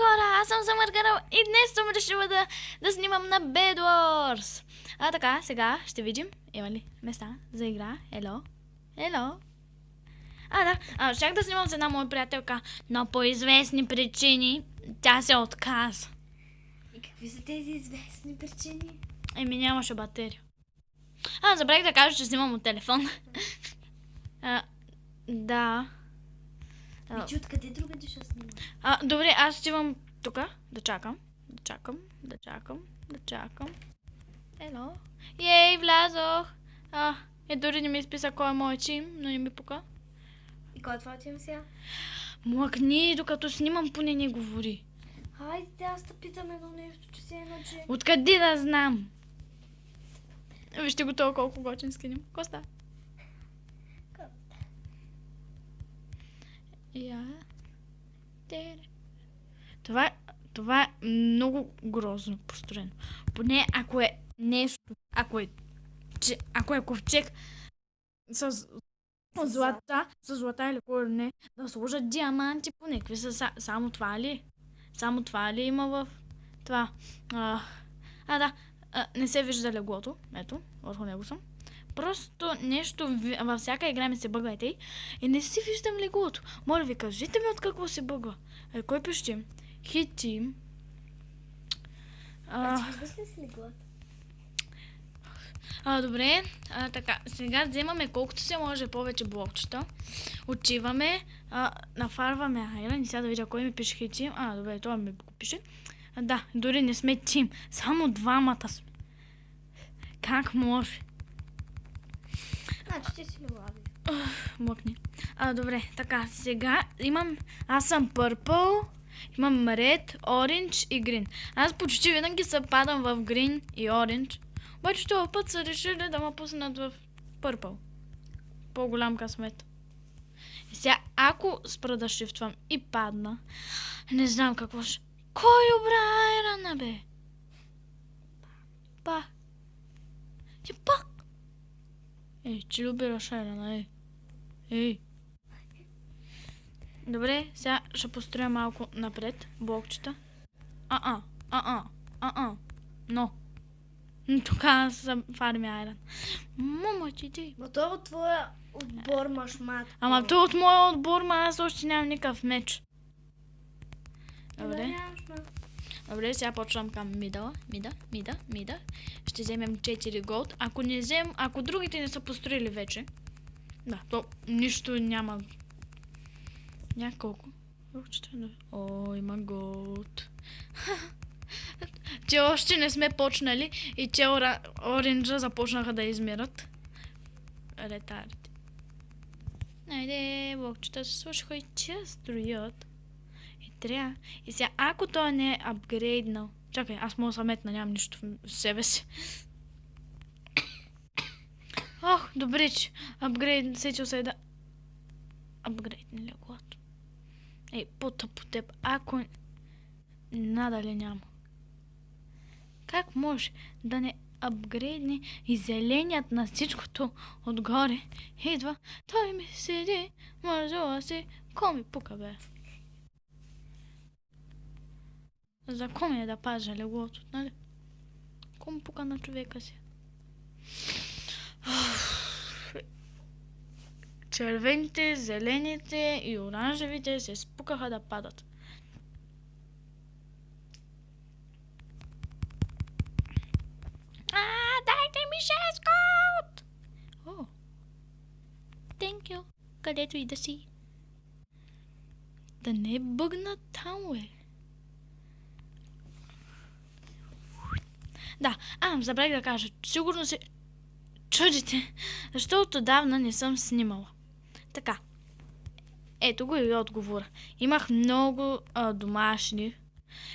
хора, аз съм Самъргарал и днес съм решила да снимам на Bed Wars. Така, сега ще видим, има ли места за игра. Ело. Да, щях да снимам с една моя приятелка, но по известни причини тя се отказа. И какви са тези известни причини? Нямаше батерия. Забравих да кажа, че снимам от телефон. Да. Вече откъде другаде ще снимам? Добре, аз отивам тук да чакам. Ело. Ей, влязох. Дори не ми изписа кой е моят тим, но не ми пука. И кой е твоя тим сега? Млъкни, докато снимам, поне не говори. Хайде, аз да питам едно нещо, че си иначе. Откъде да знам? Вижте го толкова колко готин скинем. Коста. Това е много грозно построено. Поне ако е нещо, ако е ковчег с злата или кой не, да сложат диаманти по някакви са. Само това ли? Само това ли има в това? Да. Не се вижда леглото. Ето, върху него съм. Просто нещо във всяка игра ми се бъгвайте и не си виждам леглото. Моля ви, кажете ми от какво се бъгва. Кой пише? Хитим. Виждаш ли си леглото? Добре, така, сега вземаме колкото се може повече блокчета. Отиваме, нафарваме айран и сега да видя кой ми пише хитим. Добре, това ми го пише. Да, дори не сме тим, само двамата сме. Как може? Значи ти си леглави. Мъкни. Добре, така, сега аз съм purple, имам red, orange и green. Аз почти винаги съпадам в green и orange. Обаче този път са решили да ме пуснат в purple. По-голям късмет. И сега, ако спра да шифтвам и падна, не знам какво ще... Кой обра айрана, бе? Ти пак? Че ли обираш айрана, Ей. Добре, сега ще построя малко напред блокчета. Но. Тук съм фарми айран. Момачите. Но това от твоя отбор машмат. То от моя отбор, аз още нямам никакъв меч. Добре, сега почвам към мида. Ще вземем 4 голд. Ако другите не са построили вече, да, то нищо няма. Няколко. Има голд. Че още не сме почнали и че оранжа започнаха да измират. Ретарите. Найде, блокчета се слушаха и че строят. И сега, ако той не е апгрейднал... Чакай, аз мога да метна, нямам нищо в себе си. Добре, че сетил се да... Апгрейдни леглото. По теб, ако... Надали няма. Как може да не апгрейдне и зеленият на всичкото отгоре идва? Той ми седи, мързува си, ко ми пука, бе? За ко ми е да пазя леглото, нали? Ко му пука на човека си? Червените, зелените и оранжевите се спукаха да падат. Дайте ми 6 голд! Thank you. Където и да си. Да не бъгна там, бе. Да, забравих да кажа. Сигурно се чудите, защото отдавна не съм снимала. Така. Ето го и отговора. Имах много домашни.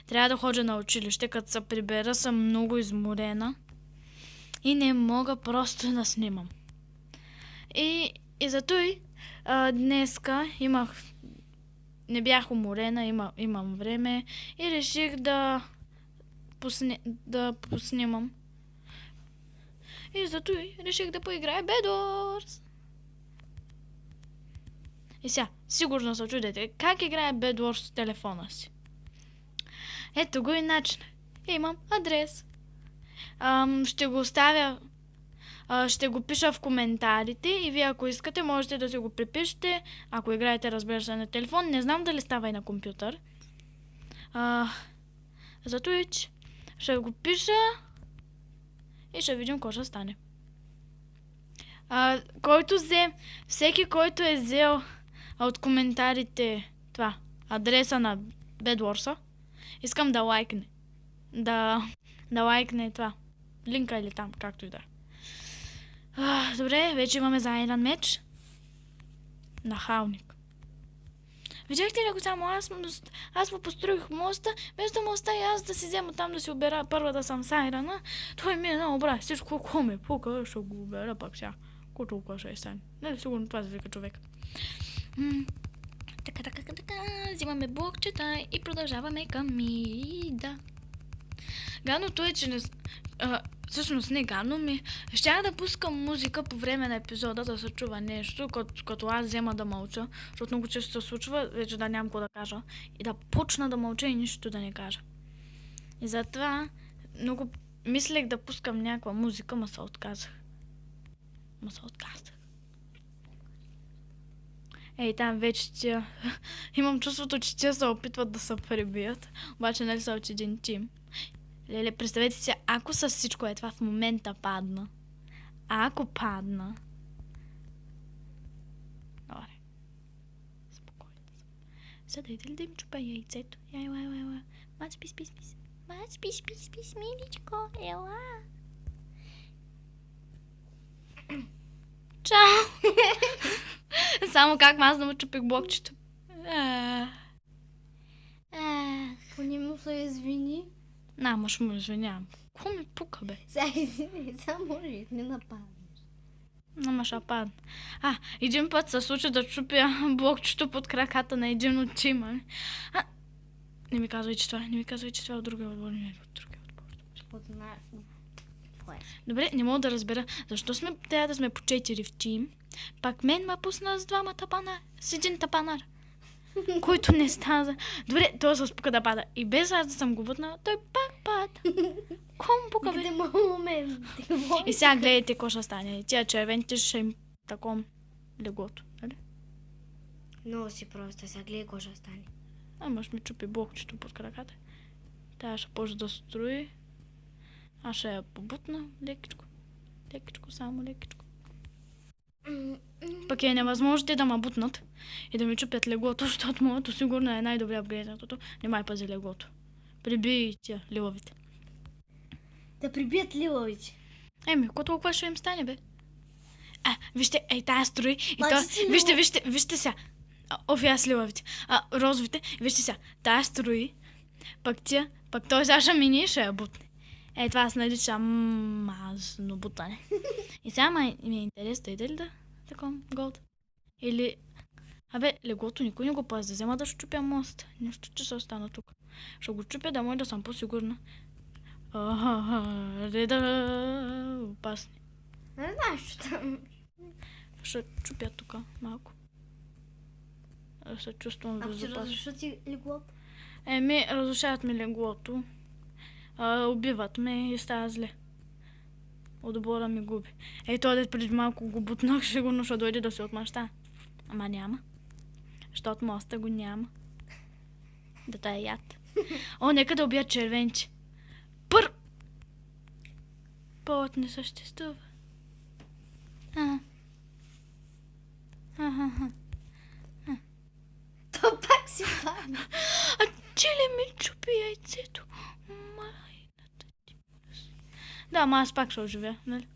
Трябва да ходя на училище, като се прибера, съм много изморена. И не мога просто да снимам. И зато и днеска не бях уморена, имам време и реших да поснимам. И зато и реших да поиграя Bed Wars. И сега, сигурно се чудете, как играе Bed Wars с телефона си. Ето го и начин. Имам адрес. Ще го оставя, ще го пиша в коментарите и вие ако искате можете да си го припишете, ако играете, разбира се, на телефон. Не знам дали става и на компютър. За Twitch ще го пиша и ще видим какво ще стане. Всеки, който е взел от коментарите това, адреса на Bedwars, искам да лайкне. Да лайкне това. Линка или там, както и да. Добре, вече имаме заеден меч. Нахалник. Видяхте ли го само? Аз му построих моста, без да моста и аз да си взема там да си обера първа да съм сайрана. Той ми е много брат. Всичко, какво ме пука, ще го обера пак сега. Ко толкова ще е стане. Нали, сигурно това завика човек. Така. Взимаме блокчета и продължаваме към мида. Гадното е, че всъщност не гадно ми. Щях да пускам музика по време на епизода, да се чува нещо, като аз взема да мълча, защото много често се случва, вече да нямам какво да кажа, и да почна да мълча и нищо да не кажа. И затова много мислех да пускам някаква музика, ма се отказах. Ей, там вече имам чувството, че те се опитват да се пребият, обаче нали са от един тим. Леле, представете си, ако с всичко е това в момента падна. Ако падна. Добре. Спокойно съм. Сега да иде ли да им чупа яйцето? Ела. Мац, пис. Мац, пис, миличко, ела. Чао! Само как аз да му чупих блокчето. Поне му се извини. Ще му извинявам. Какво ми пука, бе? Сега извини, само може не нападнеш. Ще падна. Един път се случи да чупя блокчето под краката на един от тима. Не ми казвай, че това е от другия отбор. Не е от другия отбор. Добре, не мога да разбера защо трябва да сме по 4 в тим. Пак мен ме пусна с двама тапана, с един тапанар, който не става. Добре, той се спука да пада. И без аз да съм го върнала, той пак пада. Кому пука, бе? И сега гледайте какво ще стане. Тия червените ще им таком леглото, нали? Много си просто, сега гледай какво ще стане. Ще ми чупи блокчето под краката. Тя ще почне да строи. Аз ще я побутна лекичко. Само лекичко. Пък е невъзможно те да ме бутнат и да ми чупят леглото, защото моето сигурно е най-добре апгрейднатото. Не май пази леглото. Прибий тия лилавите. Да прибият лилавите. Какво толкова ще им стане, бе? Вижте, тая строи и то... Вижте сега. Аз лилавите. Розовите. Вижте сега. Тая строи. Пък той сега ще мини и ще я бутне. Това се нарича мазно бутане. И сега ми е интересно, иде ли да таком голд? Или... леглото никой не го пази, да взема да щупя мост. Нищо, че ще остана тук. Ще го чупя да може да съм по-сигурна. Опасни. Не знаеш, че там... Ще чупя тук малко. Да се чувствам безопасно. Ако ти разрушат ти леглото? Разрушават ми леглото. Убиват ме и става зле. Отбора ми губи. Той преди малко го бутнах, сигурно ще дойде да се отмъща. Ама няма. Защото моста го няма. Да тая яд. Нека да убия червенче. Повод не съществува. То пак си падна. Чили ми чупи яйцето. Майната ти. Да, аз пак ще оживя, нали?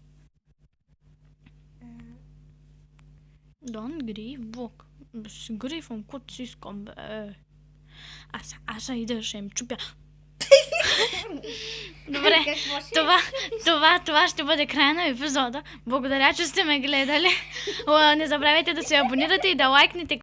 Don't grieve, Бог. Си грифам, кото си искам, бе. Аз ще ида, ще им чупя. Добре, това ще бъде края на епизода. Благодаря, че сте ме гледали. Не забравяйте да се абонирате и да лайкнете